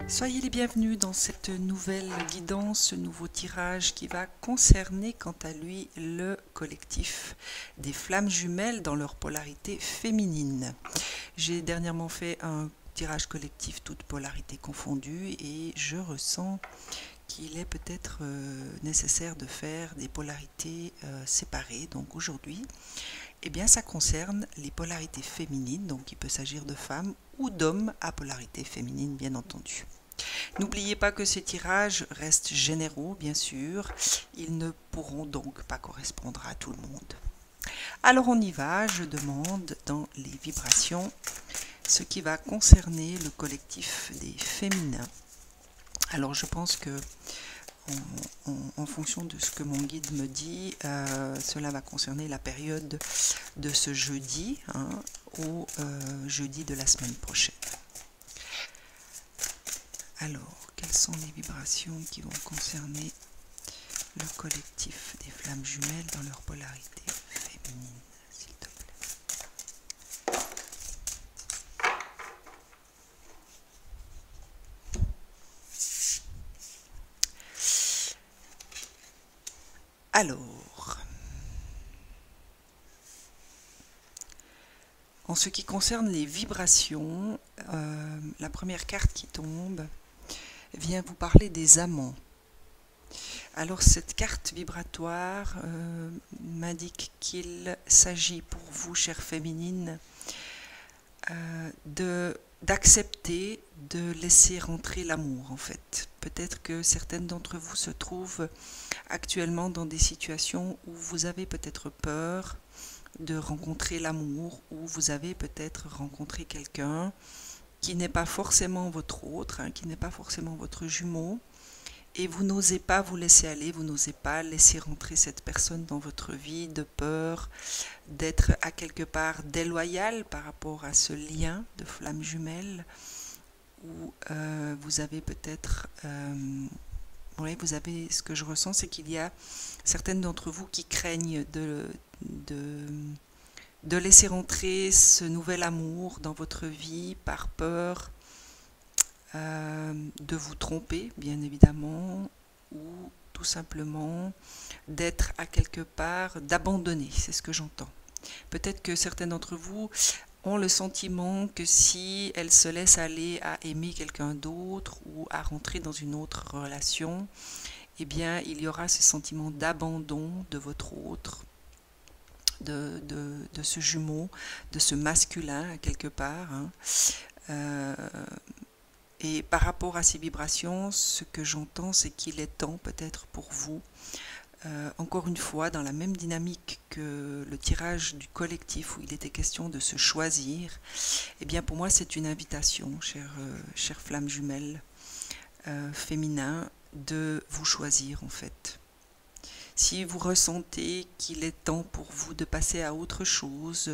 Soyez les bienvenus dans cette nouvelle guidance, ce nouveau tirage qui va concerner quant à lui le collectif des flammes jumelles dans leur polarité féminine. J'ai dernièrement fait un tirage collectif toutes polarités confondues et je ressens qu'il est peut-être nécessaire de faire des polarités séparées. Donc aujourd'hui, eh bien, ça concerne les polarités féminines, donc il peut s'agir de femmes ou d'hommes à polarité féminine, bien entendu. N'oubliez pas que ces tirages restent généraux, bien sûr. Ils ne pourront donc pas correspondre à tout le monde. Alors on y va, je demande dans les vibrations ce qui va concerner le collectif des féminins. Alors je pense que en fonction de ce que mon guide me dit, cela va concerner la période de ce jeudi au jeudi de la semaine prochaine. Alors, quelles sont les vibrations qui vont concerner le collectif des flammes jumelles dans leur polarité féminine, s'il te plaît? Alors, en ce qui concerne les vibrations, la première carte qui tombe vient vous parler des amants. Alors cette carte vibratoire m'indique qu'il s'agit pour vous, chère féminine, d'accepter de laisser rentrer l'amour en fait. Peut-être que certaines d'entre vous se trouvent actuellement dans des situations où vous avez peut-être peur de rencontrer l'amour, où vous avez peut-être rencontré quelqu'un qui n'est pas forcément votre autre, qui n'est pas forcément votre jumeau, et vous n'osez pas vous laisser aller, vous n'osez pas laisser rentrer cette personne dans votre vie de peur d'être à quelque part déloyal par rapport à ce lien de flamme jumelle, où vous avez peut-être... vous avez, ce que je ressens, c'est qu'il y a certaines d'entre vous qui craignent de laisser rentrer ce nouvel amour dans votre vie par peur de vous tromper, bien évidemment, ou tout simplement d'être à quelque part, d'abandonner, c'est ce que j'entends. Peut-être que certaines d'entre vous ont le sentiment que si elles se laissent aller à aimer quelqu'un d'autre ou à rentrer dans une autre relation, eh bien, il y aura ce sentiment d'abandon de votre autre, de ce jumeau, de ce masculin, quelque part. Et par rapport à ces vibrations, ce que j'entends, c'est qu'il est temps peut-être pour vous, encore une fois, dans la même dynamique que le tirage du collectif où il était question de se choisir, eh bien pour moi c'est une invitation, chère flamme jumelle féminin, de vous choisir en fait. Si vous ressentez qu'il est temps pour vous de passer à autre chose,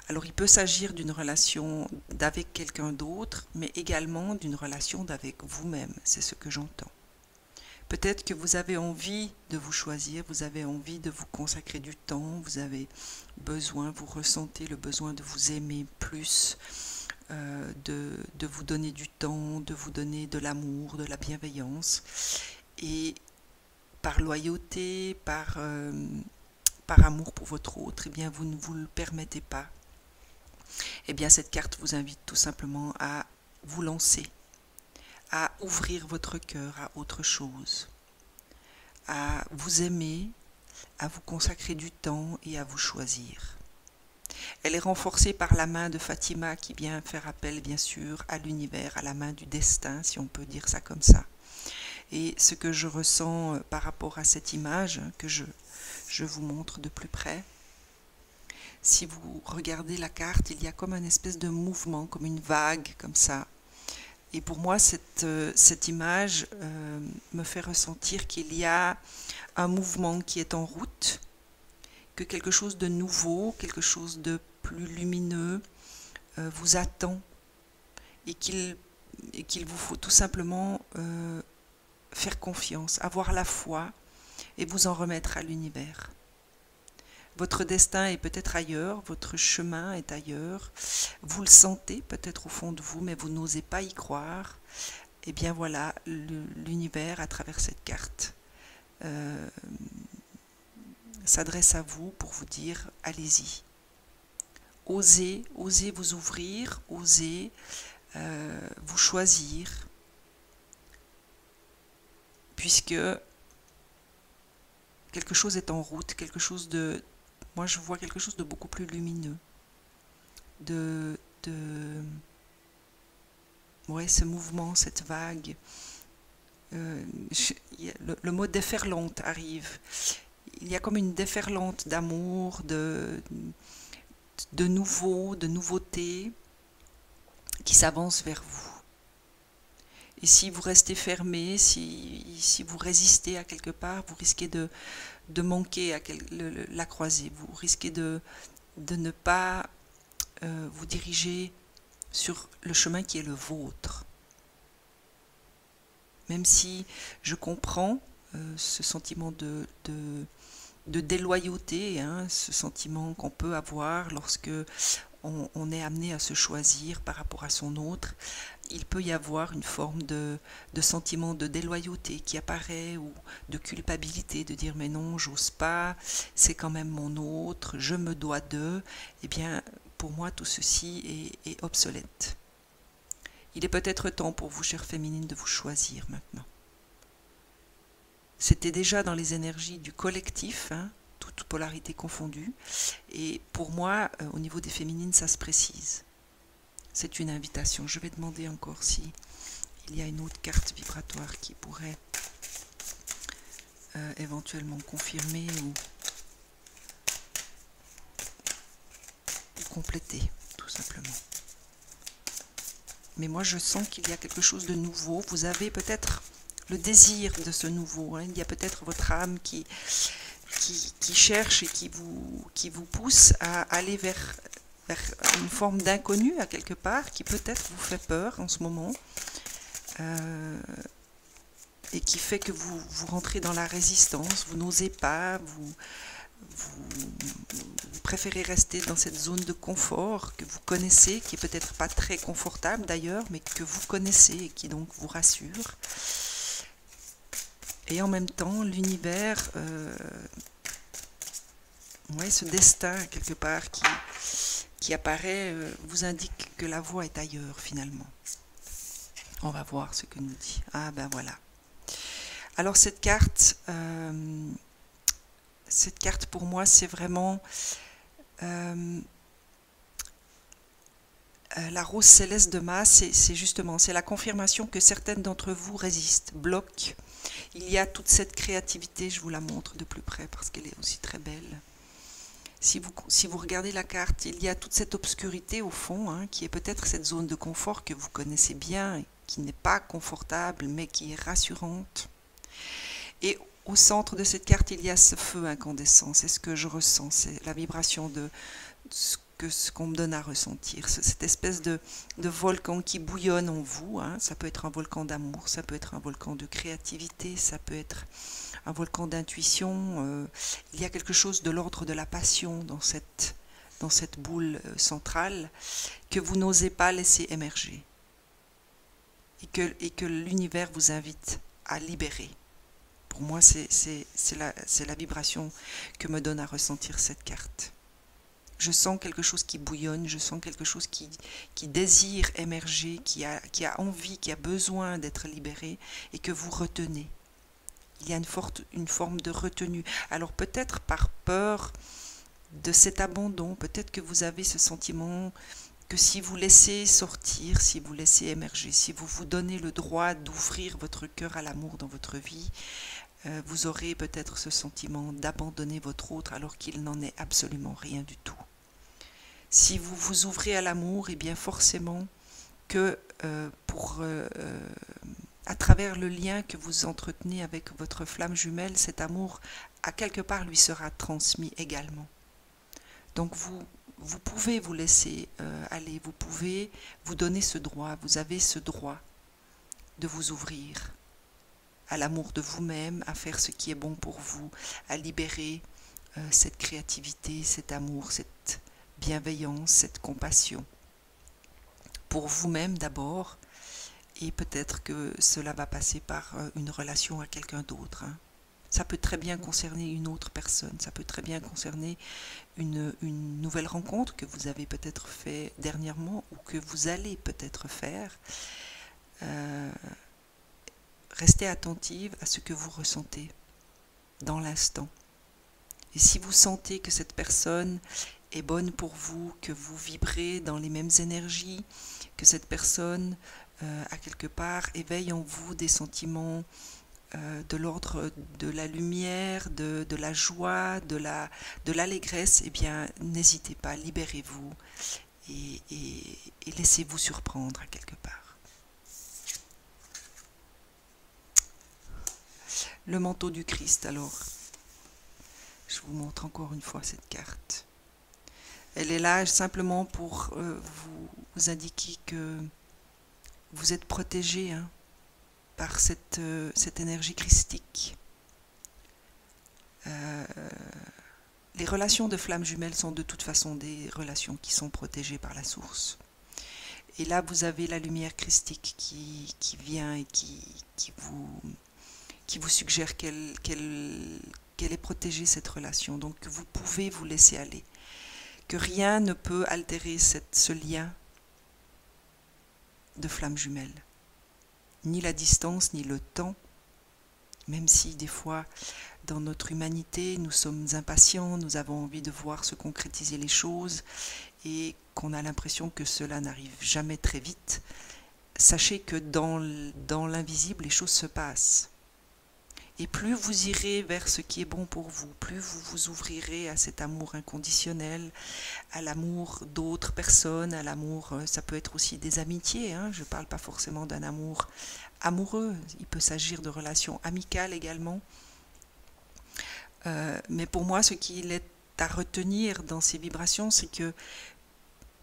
alors il peut s'agir d'une relation d'avec quelqu'un d'autre, mais également d'une relation d'avec vous-même, c'est ce que j'entends. Peut-être que vous avez envie de vous choisir, vous avez envie de vous consacrer du temps, vous avez besoin, vous ressentez le besoin de vous aimer plus, de vous donner du temps, de vous donner de l'amour, de la bienveillance. Et par loyauté, par amour pour votre autre, eh bien vous ne vous le permettez pas. Eh bien cette carte vous invite tout simplement à vous lancer, à ouvrir votre cœur à autre chose, à vous aimer, à vous consacrer du temps et à vous choisir. Elle est renforcée par la main de Fatima qui vient faire appel bien sûr à l'univers, à la main du destin, si on peut dire ça comme ça. Et ce que je ressens par rapport à cette image que je vous montre de plus près, si vous regardez la carte, il y a comme un espèce de mouvement, comme une vague, comme ça. Et pour moi, cette image me fait ressentir qu'il y a un mouvement qui est en route, que quelque chose de nouveau, quelque chose de plus lumineux vous attend et qu'il vous faut tout simplement faire confiance, avoir la foi et vous en remettre à l'univers. Votre destin est peut-être ailleurs, votre chemin est ailleurs, vous le sentez peut-être au fond de vous, mais vous n'osez pas y croire. Et bien voilà, l'univers à travers cette carte s'adresse à vous pour vous dire allez-y. Osez vous ouvrir, osez vous choisir, puisque quelque chose est en route, quelque chose de... Moi je vois quelque chose de beaucoup plus lumineux, ouais, ce mouvement, cette vague. Le mot déferlante arrive. Il y a comme une déferlante d'amour, de nouveau, de nouveauté qui s'avance vers vous. Et si vous restez fermé, si vous résistez à quelque part, vous risquez de manquer à la croisée. Vous risquez de ne pas vous diriger sur le chemin qui est le vôtre. Même si je comprends ce sentiment de déloyauté, hein, ce sentiment qu'on peut avoir lorsque on est amené à se choisir par rapport à son autre, il peut y avoir une forme de sentiment de déloyauté qui apparaît, ou de culpabilité, de dire mais non, j'ose pas, c'est quand même mon autre, je me dois d'eux. Eh bien, pour moi, tout ceci est obsolète. Il est peut-être temps pour vous, chères féminines, de vous choisir maintenant. C'était déjà dans les énergies du collectif, hein, toute polarité confondue, et pour moi, au niveau des féminines, ça se précise. C'est une invitation. Je vais demander encore si il y a une autre carte vibratoire qui pourrait éventuellement confirmer ou compléter, tout simplement. Mais moi, je sens qu'il y a quelque chose de nouveau. Vous avez peut-être le désir de ce nouveau. Hein. Il y a peut-être votre âme qui cherche et qui vous pousse à aller vers une forme d'inconnu à quelque part, qui peut-être vous fait peur en ce moment, et qui fait que vous rentrez dans la résistance, vous n'osez pas, vous préférez rester dans cette zone de confort que vous connaissez, qui est peut-être pas très confortable d'ailleurs, mais que vous connaissez et qui donc vous rassure. Et en même temps, l'univers, ouais, ce destin quelque part qui apparaît, vous indique que la voie est ailleurs finalement. On va voir ce que nous dit. Ah ben voilà. Alors cette carte pour moi, c'est vraiment la rose céleste de Mât. C'est justement, c'est la confirmation que certaines d'entre vous résistent, bloquent. Il y a toute cette créativité, je vous la montre de plus près parce qu'elle est aussi très belle. Si vous regardez la carte, il y a toute cette obscurité au fond, hein, qui est peut-être cette zone de confort que vous connaissez bien, qui n'est pas confortable, mais qui est rassurante. Et au centre de cette carte, il y a ce feu incandescent, c'est ce que je ressens, c'est la vibration de ce qu'on me donne à ressentir, cette espèce de volcan qui bouillonne en vous, hein. Ça peut être un volcan d'amour, ça peut être un volcan de créativité, ça peut être un volcan d'intuition. Il y a quelque chose de l'ordre de la passion dans cette boule centrale que vous n'osez pas laisser émerger et que l'univers vous invite à libérer. Pour moi, c'est la vibration que me donne à ressentir cette carte. Je sens quelque chose qui bouillonne, je sens quelque chose qui désire émerger, qui a envie, qui a besoin d'être libéré et que vous retenez. Il y a une forme de retenue. Alors peut-être par peur de cet abandon, peut-être que vous avez ce sentiment que si vous laissez sortir, si vous laissez émerger, si vous vous donnez le droit d'ouvrir votre cœur à l'amour dans votre vie, vous aurez peut-être ce sentiment d'abandonner votre autre alors qu'il n'en est absolument rien du tout. Si vous vous ouvrez à l'amour, et bien forcément que à travers le lien que vous entretenez avec votre flamme jumelle, cet amour, à quelque part, lui sera transmis également. Donc vous pouvez vous laisser aller, vous pouvez vous donner ce droit, vous avez ce droit de vous ouvrir à l'amour de vous-même, à faire ce qui est bon pour vous, à libérer cette créativité, cet amour, cette bienveillance, cette compassion. Pour vous-même d'abord, et peut-être que cela va passer par une relation à quelqu'un d'autre. Hein. Ça peut très bien concerner une autre personne, ça peut très bien concerner une nouvelle rencontre que vous avez peut-être fait dernièrement ou que vous allez peut-être faire. Restez attentive à ce que vous ressentez dans l'instant. Et si vous sentez que cette personne est bonne pour vous, que vous vibrez dans les mêmes énergies, que cette personne, à quelque part, éveille en vous des sentiments de l'ordre de la lumière, de la joie, de l'allégresse, eh bien, n'hésitez pas, libérez-vous et laissez-vous surprendre à quelque part. Le manteau du Christ, alors. Je vous montre encore une fois cette carte. Elle est là simplement pour vous indiquer que vous êtes protégé hein, par cette énergie christique. Les relations de flammes jumelles sont de toute façon des relations qui sont protégées par la source. Et là, vous avez la lumière christique qui vient et qui vous suggère qu'elle est protégée, cette relation. Donc, vous pouvez vous laisser aller. Que rien ne peut altérer ce lien de flammes jumelles. Ni la distance, ni le temps. Même si des fois, dans notre humanité, nous sommes impatients, nous avons envie de voir se concrétiser les choses et qu'on a l'impression que cela n'arrive jamais très vite, sachez que dans l'invisible, les choses se passent. Et plus vous irez vers ce qui est bon pour vous, plus vous vous ouvrirez à cet amour inconditionnel, à l'amour d'autres personnes, à l'amour, ça peut être aussi des amitiés, hein, je ne parle pas forcément d'un amour amoureux, il peut s'agir de relations amicales également. Mais pour moi, ce qu'il est à retenir dans ces vibrations, c'est que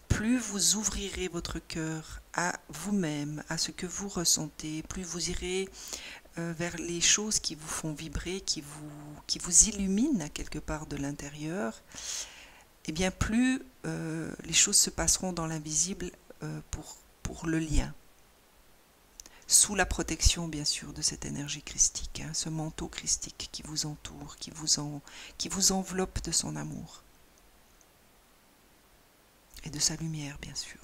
plus vous ouvrirez votre cœur à vous-même, à ce que vous ressentez, plus vous irez vers les choses qui vous font vibrer, qui vous illuminent à quelque part de l'intérieur, et bien plus les choses se passeront dans l'invisible pour le lien. Sous la protection, bien sûr, de cette énergie christique, hein, ce manteau christique qui vous entoure, qui vous enveloppe de son amour. Et de sa lumière, bien sûr.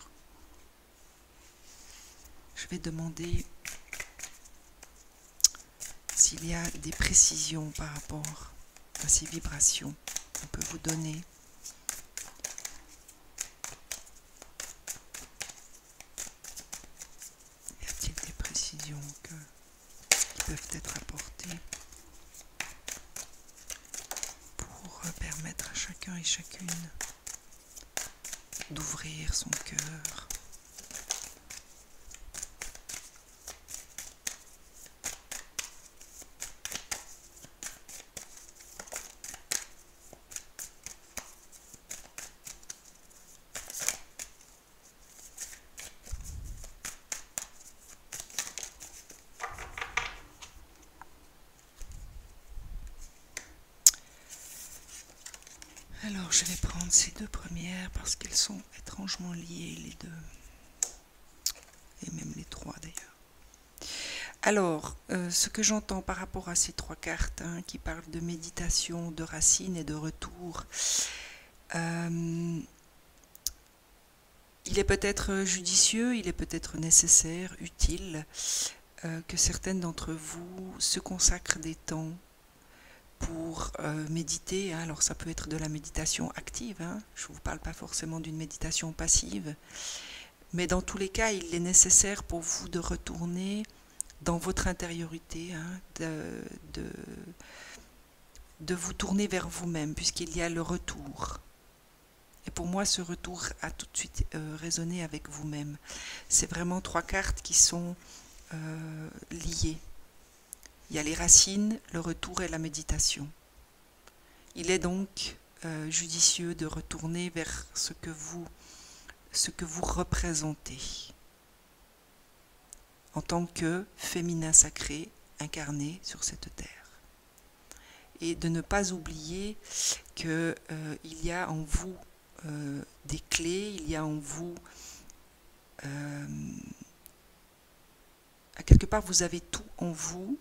Je vais demander s'il y a des précisions par rapport à ces vibrations qu'on peut vous donner. Y a-t-il des précisions qui peuvent être apportées pour permettre à chacun et chacune d'ouvrir son cœur ? Alors je vais prendre ces deux premières parce qu'elles sont étrangement liées les deux. Et même les trois d'ailleurs. Alors, ce que j'entends par rapport à ces trois cartes hein, qui parlent de méditation, de racines et de retour, il est peut-être judicieux, il est peut-être nécessaire, utile, que certaines d'entre vous se consacrent des temps pour méditer. Hein. Alors ça peut être de la méditation active, hein. Je ne vous parle pas forcément d'une méditation passive, mais dans tous les cas, il est nécessaire pour vous de retourner dans votre intériorité, hein, de vous tourner vers vous-même, puisqu'il y a le retour. Et pour moi, ce retour a tout de suite résonné avec vous-même. C'est vraiment trois cartes qui sont liées. Il y a les racines, le retour et la méditation. Il est donc judicieux de retourner vers ce que vous représentez en tant que féminin sacré incarné sur cette terre. Et de ne pas oublier qu'il y a en vous des clés, il y a en vous quelque part, vous avez tout en vous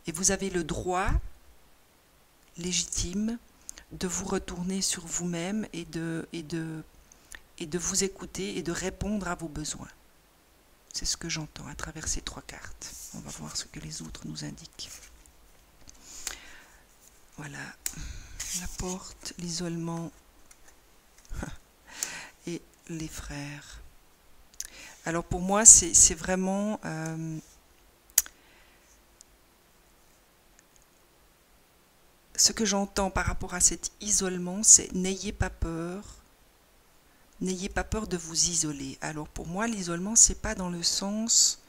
et vous avez le droit légitime de vous retourner sur vous-même et de vous écouter et de répondre à vos besoins. C'est ce que j'entends à travers ces 3 cartes. On va voir ce que les autres nous indiquent. Voilà, la porte, l'isolement et les frères. Alors pour moi, c'est vraiment... ce que j'entends par rapport à cet isolement, c'est n'ayez pas peur. N'ayez pas peur de vous isoler. Alors pour moi, l'isolement, c'est pas dans le sens...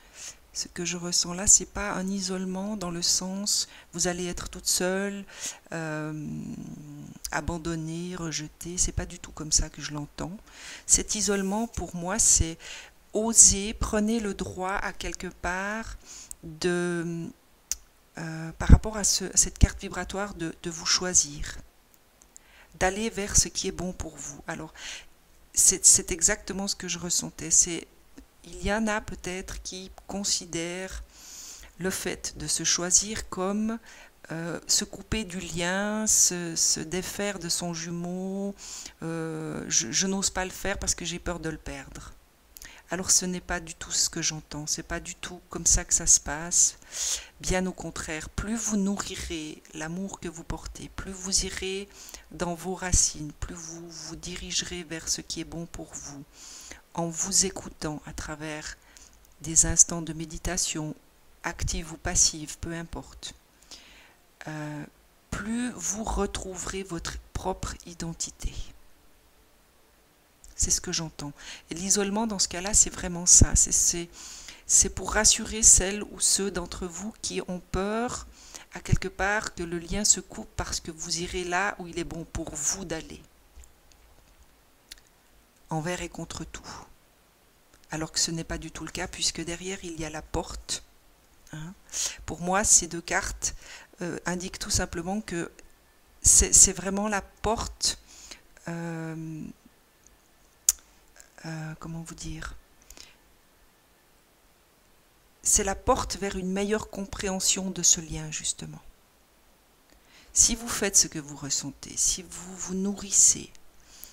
Ce que je ressens là, c'est pas un isolement dans le sens vous allez être toute seule, abandonnée, rejetée. C'est pas du tout comme ça que je l'entends. Cet isolement, pour moi, c'est oser, prenez le droit à quelque part de, par rapport à cette carte vibratoire, de vous choisir, d'aller vers ce qui est bon pour vous. Alors, c'est exactement ce que je ressentais. Il y en a peut-être qui considèrent le fait de se choisir comme se couper du lien, se défaire de son jumeau. Je n'ose pas le faire parce que j'ai peur de le perdre. Alors ce n'est pas du tout ce que j'entends, c'est pas du tout comme ça que ça se passe. Bien au contraire, plus vous nourrirez l'amour que vous portez, plus vous irez dans vos racines, plus vous vous dirigerez vers ce qui est bon pour vous, en vous écoutant à travers des instants de méditation, active ou passive, peu importe, plus vous retrouverez votre propre identité. C'est ce que j'entends. Et l'isolement, dans ce cas-là, c'est vraiment ça. C'est pour rassurer celles ou ceux d'entre vous qui ont peur, à quelque part, que le lien se coupe parce que vous irez là où il est bon pour vous d'aller. Envers et contre tout. Alors que ce n'est pas du tout le cas, puisque derrière il y a la porte. Pour moi, ces 2 cartes indiquent tout simplement que c'est vraiment la porte, comment vous dire, c'est la porte vers une meilleure compréhension de ce lien, justement. Si vous faites ce que vous ressentez, si vous vous nourrissez,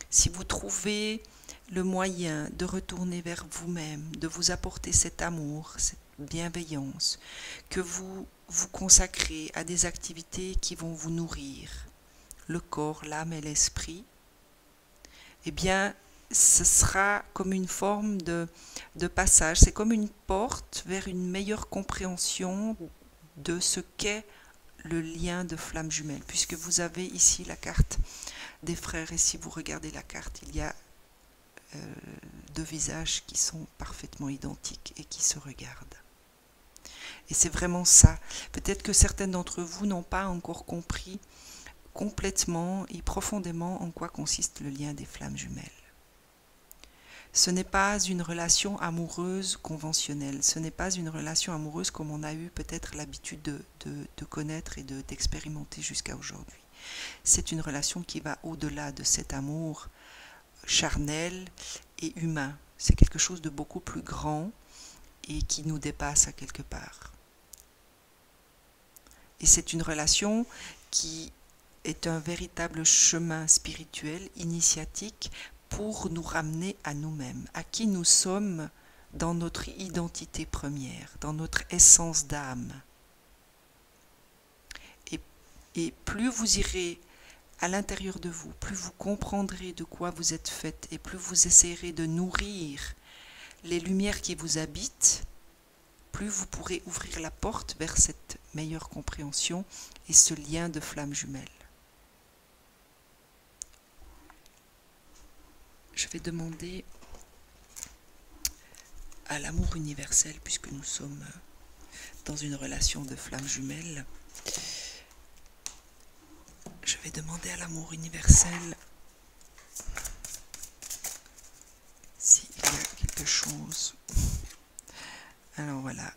si vous trouvez le moyen de retourner vers vous-même, de vous apporter cet amour, cette bienveillance, que vous vous consacrez à des activités qui vont vous nourrir, le corps, l'âme et l'esprit, eh bien, ce sera comme une forme de passage, c'est comme une porte vers une meilleure compréhension de ce qu'est le lien de flamme jumelle, puisque vous avez ici la carte des frères, et si vous regardez la carte, il y a 2 visages qui sont parfaitement identiques et qui se regardent. Et c'est vraiment ça. Peut-être que certaines d'entre vous n'ont pas encore compris complètement et profondément en quoi consiste le lien des flammes jumelles. Ce n'est pas une relation amoureuse conventionnelle, ce n'est pas une relation amoureuse comme on a eu peut-être l'habitude de connaître et d'expérimenter jusqu'à aujourd'hui. C'est une relation qui va au-delà de cet amour charnel et humain. C'est quelque chose de beaucoup plus grand et qui nous dépasse à quelque part. Et c'est une relation qui est un véritable chemin spirituel, initiatique, pour nous ramener à nous-mêmes, à qui nous sommes dans notre identité première, dans notre essence d'âme. Et plus vous irez à l'intérieur de vous, plus vous comprendrez de quoi vous êtes faite et plus vous essayerez de nourrir les lumières qui vous habitent, plus vous pourrez ouvrir la porte vers cette meilleure compréhension et ce lien de flamme jumelle. Je vais demander à l'amour universel, puisque nous sommes dans une relation de flamme jumelle, je vais demander à l'amour universel s'il y a quelque chose. Alors voilà,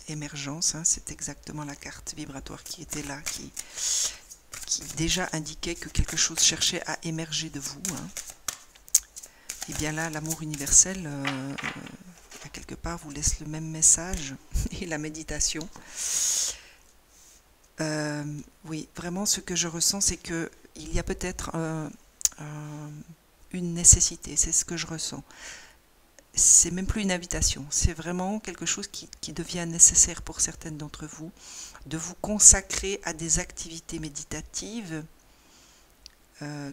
émergence, c'est exactement la carte vibratoire qui était là, qui déjà indiquait que quelque chose cherchait à émerger de vous. Et bien là, l'amour universel, à quelque quelque part, vous laisse le même message, et la méditation. Oui, vraiment, ce que je ressens, c'est qu'il y a peut-être une nécessité, c'est ce que je ressens. C'est même plus une invitation, c'est vraiment quelque chose qui devient nécessaire pour certaines d'entre vous, de vous consacrer à des activités méditatives,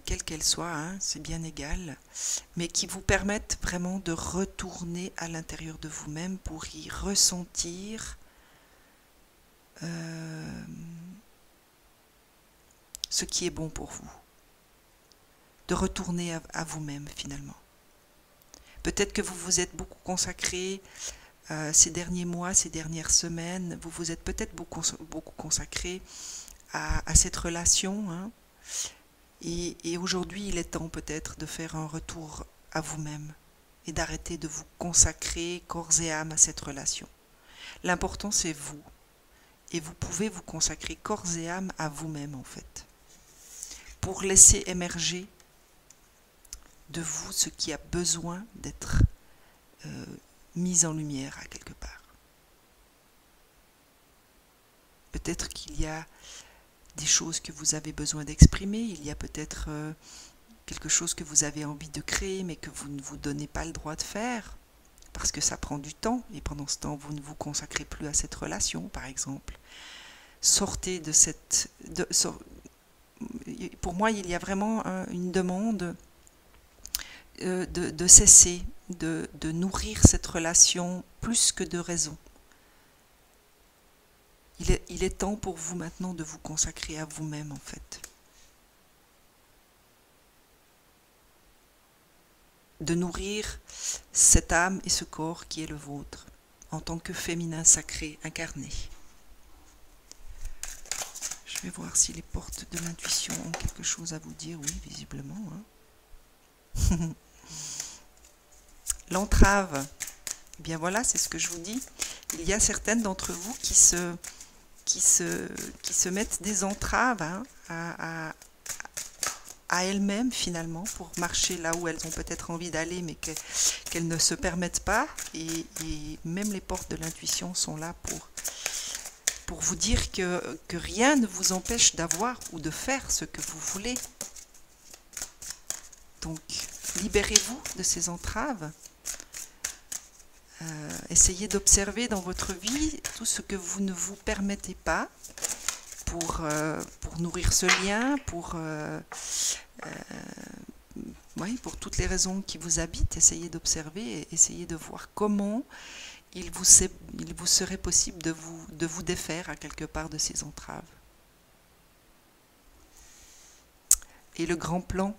quelles qu'elles soient, hein, c'est bien égal, mais qui vous permettent vraiment de retourner à l'intérieur de vous-même pour y ressentir ce qui est bon pour vous, de retourner à vous-même finalement. Peut-être que vous vous êtes beaucoup consacré ces derniers mois, ces dernières semaines, vous vous êtes peut-être beaucoup consacré à cette relation, hein, et aujourd'hui il est temps peut-être de faire un retour à vous-même et d'arrêter de vous consacrer corps et âme à cette relation. L'important c'est vous, et vous pouvez vous consacrer corps et âme à vous-même en fait, pour laisser émerger de vous ce qui a besoin d'être mis en lumière à quelque part. Peut-être qu'il y a des choses que vous avez besoin d'exprimer, il y a peut-être quelque chose que vous avez envie de créer mais que vous ne vous donnez pas le droit de faire parce que ça prend du temps et pendant ce temps vous ne vous consacrez plus à cette relation par exemple. Sortez de cette... pour moi il y a vraiment une demande de cesser de nourrir cette relation plus que de raison. Il est temps pour vous maintenant de vous consacrer à vous-même en fait. De nourrir cette âme et ce corps qui est le vôtre en tant que féminin sacré incarné. Je vais voir si les portes de l'intuition ont quelque chose à vous dire. Oui, visiblement. Hein. L'entrave, eh bien voilà, c'est ce que je vous dis. Il y a certaines d'entre vous qui se mettent des entraves, hein, à elles-mêmes finalement, pour marcher là où elles ont peut-être envie d'aller, mais qu'elles ne se permettent pas. Et même les portes de l'intuition sont là pour vous dire que rien ne vous empêche d'avoir ou de faire ce que vous voulez. Donc, libérez-vous de ces entraves. Essayez d'observer dans votre vie tout ce que vous ne vous permettez pas pour nourrir ce lien, oui, pour toutes les raisons qui vous habitent. Essayez d'observer et essayez de voir comment il vous serait possible de vous défaire à quelque part de ces entraves. Et le grand plan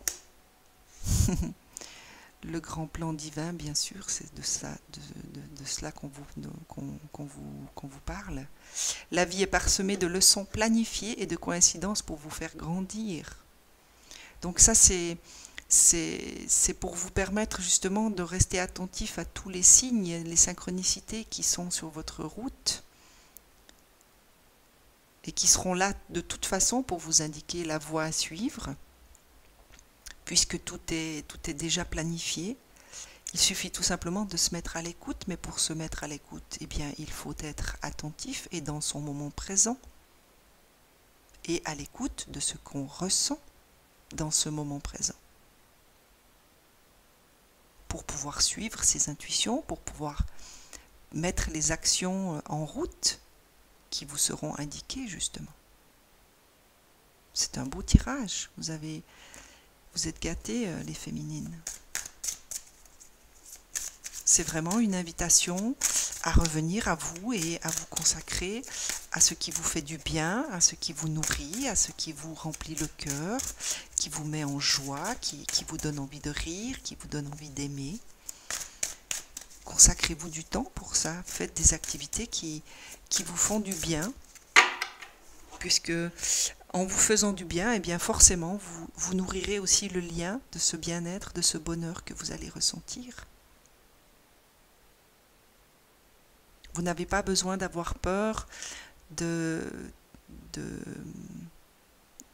le grand plan divin, bien sûr, c'est de cela qu'on vous parle. La vie est parsemée de leçons planifiées et de coïncidences pour vous faire grandir. Donc ça, c'est pour vous permettre justement de rester attentif à tous les signes, les synchronicités qui sont sur votre route et qui seront là de toute façon pour vous indiquer la voie à suivre. Puisque tout est déjà planifié, il suffit tout simplement de se mettre à l'écoute, mais pour se mettre à l'écoute, eh bien, il faut être attentif et dans son moment présent, et à l'écoute de ce qu'on ressent dans ce moment présent, pour pouvoir suivre ses intuitions, pour pouvoir mettre les actions en route qui vous seront indiquées justement. C'est un beau tirage, vous êtes gâtés, les féminines. C'est vraiment une invitation à revenir à vous et à vous consacrer à ce qui vous fait du bien, à ce qui vous nourrit, à ce qui vous remplit le cœur, qui vous met en joie, qui vous donne envie de rire, qui vous donne envie d'aimer. Consacrez-vous du temps pour ça. Faites des activités qui vous font du bien, puisque en vous faisant du bien, eh bien forcément, vous nourrirez aussi le lien de ce bien-être, de ce bonheur que vous allez ressentir. Vous n'avez pas besoin d'avoir peur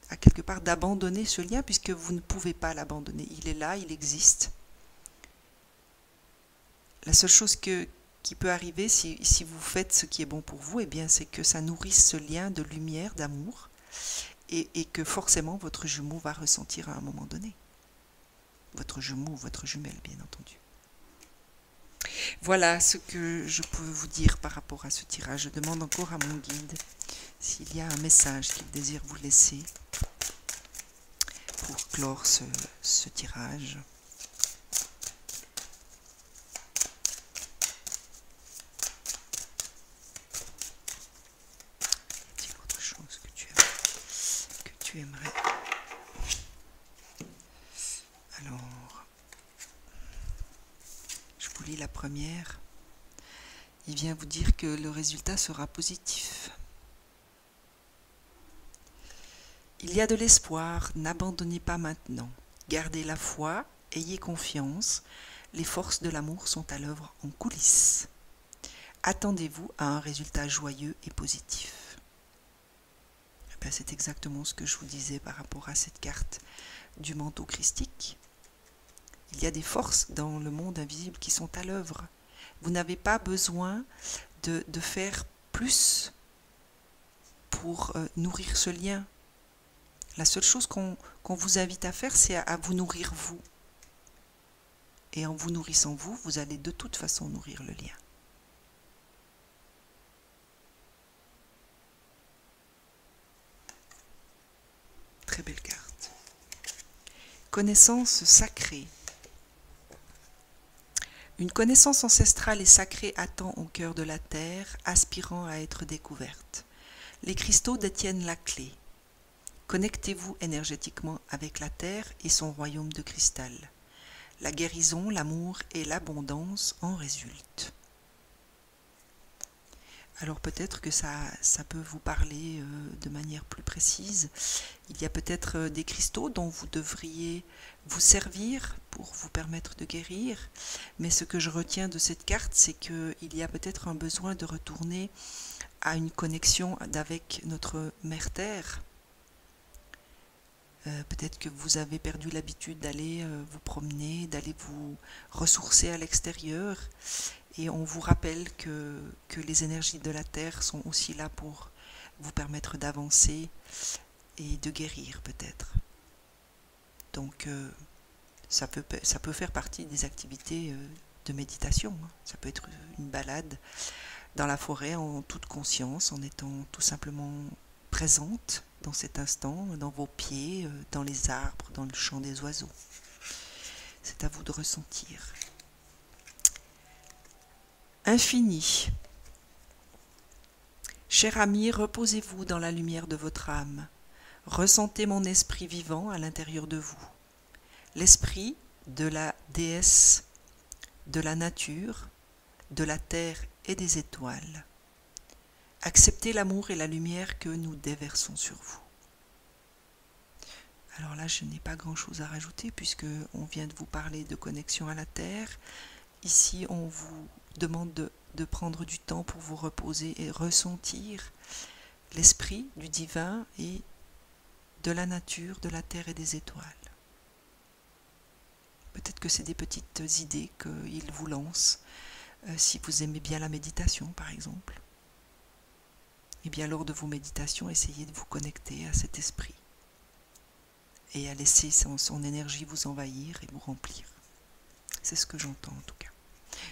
à quelque part d'abandonner ce lien, puisque vous ne pouvez pas l'abandonner. Il est là, il existe. La seule chose qui qui peut arriver si vous faites ce qui est bon pour vous, eh bien c'est que ça nourrisse ce lien de lumière, d'amour, et que forcément votre jumeau va ressentir à un moment donné. Votre jumeau ou votre jumelle, bien entendu. Voilà ce que je peux vous dire par rapport à ce tirage. Je demande encore à mon guide s'il y a un message qu'il désire vous laisser pour clore ce tirage. Y a-t-il autre chose que tu aimerais? Alors, je vous lis la première. Il vient vous dire que le résultat sera positif. Il y a de l'espoir, n'abandonnez pas maintenant. Gardez la foi, ayez confiance, les forces de l'amour sont à l'œuvre en coulisses. Attendez-vous à un résultat joyeux et positif. C'est exactement ce que je vous disais par rapport à cette carte du manteau christique. Il y a des forces dans le monde invisible qui sont à l'œuvre. Vous n'avez pas besoin de faire plus pour nourrir ce lien. La seule chose qu'on vous invite à faire, c'est à vous nourrir vous. Et en vous nourrissant vous, vous allez de toute façon nourrir le lien. Très belle carte. Connaissance sacrée. Une connaissance ancestrale et sacrée attend au cœur de la terre, aspirant à être découverte. Les cristaux détiennent la clé. Connectez-vous énergétiquement avec la terre et son royaume de cristal. La guérison, l'amour et l'abondance en résultent. Alors peut-être que ça peut vous parler de manière plus précise. Il y a peut-être des cristaux dont vous devriez vous servir pour vous permettre de guérir. Mais ce que je retiens de cette carte, c'est qu'il y a peut-être un besoin de retourner à une connexion avec notre Mère Terre. Peut-être que vous avez perdu l'habitude d'aller vous promener, d'aller vous ressourcer à l'extérieur. Et on vous rappelle que les énergies de la Terre sont aussi là pour vous permettre d'avancer et de guérir peut-être. Donc ça peut faire partie des activités de méditation. Ça peut être une balade dans la forêt en toute conscience, en étant tout simplement présente dans cet instant, dans vos pieds, dans les arbres, dans le chant des oiseaux. C'est à vous de ressentir. Infini. Cher ami, reposez-vous dans la lumière de votre âme. Ressentez mon esprit vivant à l'intérieur de vous. L'esprit de la déesse de la nature, de la terre et des étoiles. Acceptez l'amour et la lumière que nous déversons sur vous. Alors là, je n'ai pas grand-chose à rajouter puisque on vient de vous parler de connexion à la terre. Ici, on vous demande de prendre du temps pour vous reposer et ressentir l'esprit du divin et de la nature, de la terre et des étoiles. Peut-être que c'est des petites idées qu'il vous lance, si vous aimez bien la méditation par exemple. Et bien lors de vos méditations, essayez de vous connecter à cet esprit et à laisser son énergie vous envahir et vous remplir. C'est ce que j'entends en tout cas.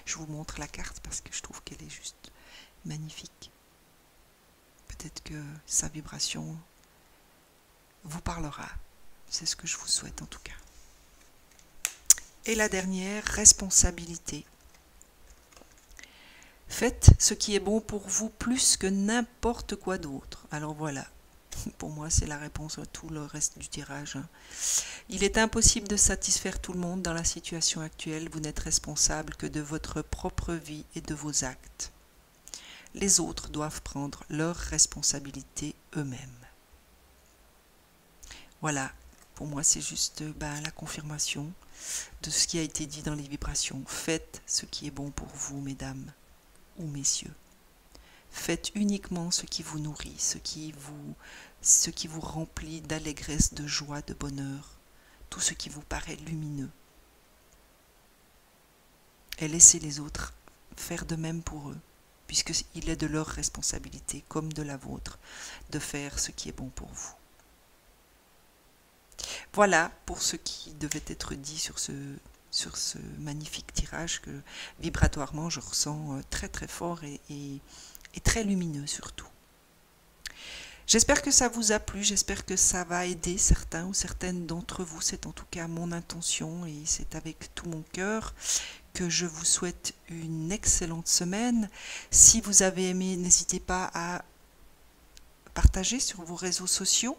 Je vous montre la carte parce que je trouve qu'elle est juste magnifique. Peut-être que sa vibration vous parlera. C'est ce que je vous souhaite en tout cas. Et la dernière, responsabilité. Faites ce qui est bon pour vous plus que n'importe quoi d'autre. Alors voilà, pour moi c'est la réponse à tout le reste du tirage. Il est impossible de satisfaire tout le monde dans la situation actuelle. Vous n'êtes responsable que de votre propre vie et de vos actes. Les autres doivent prendre leurs responsabilités eux-mêmes. Voilà, pour moi c'est juste la confirmation de ce qui a été dit dans les vibrations. Faites ce qui est bon pour vous, mesdames ou messieurs. Faites uniquement ce qui vous nourrit, ce qui vous remplit d'allégresse, de joie, de bonheur, tout ce qui vous paraît lumineux. Et laissez les autres faire de même pour eux, puisqu'il est de leur responsabilité, comme de la vôtre, de faire ce qui est bon pour vous. Voilà pour ce qui devait être dit sur ce magnifique tirage que vibratoirement je ressens très très fort et très lumineux surtout. J'espère que ça vous a plu, j'espère que ça va aider certains ou certaines d'entre vous, c'est en tout cas mon intention et c'est avec tout mon cœur que je vous souhaite une excellente semaine. Si vous avez aimé, n'hésitez pas à partager sur vos réseaux sociaux.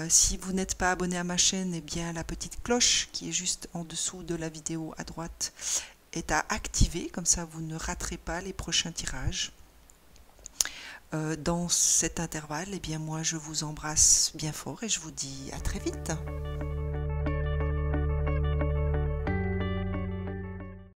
Si vous n'êtes pas abonné à ma chaîne, eh bien la petite cloche qui est juste en dessous de la vidéo à droite est à activer, comme ça vous ne raterez pas les prochains tirages. Dans cet intervalle, eh bien moi je vous embrasse bien fort et je vous dis à très vite.